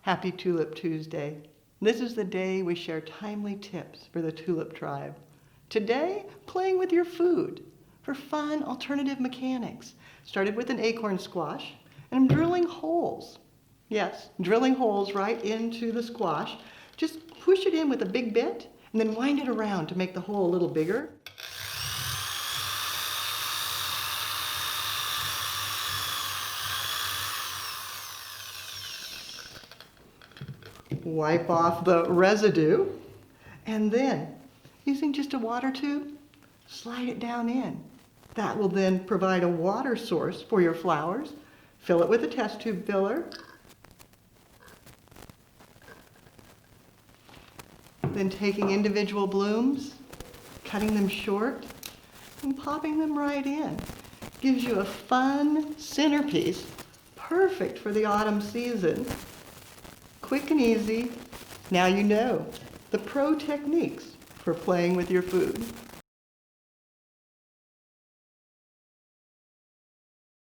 Happy Tulip Tuesday. This is the day we share timely tips for the tulip tribe. Today, playing with your food for fun alternative mechanics. Started with an acorn squash, and I'm drilling holes. Yes, drilling holes right into the squash. Just push it in with a big bit, and then wind it around to make the hole a little bigger. Wipe off the residue, and then, using just a water tube, slide it down in. That will then provide a water source for your flowers. Fill it with a test tube filler. Then taking individual blooms, cutting them short, and popping them right in. Gives you a fun centerpiece, perfect for the autumn season. Quick and easy. Now you know the pro techniques for playing with your food.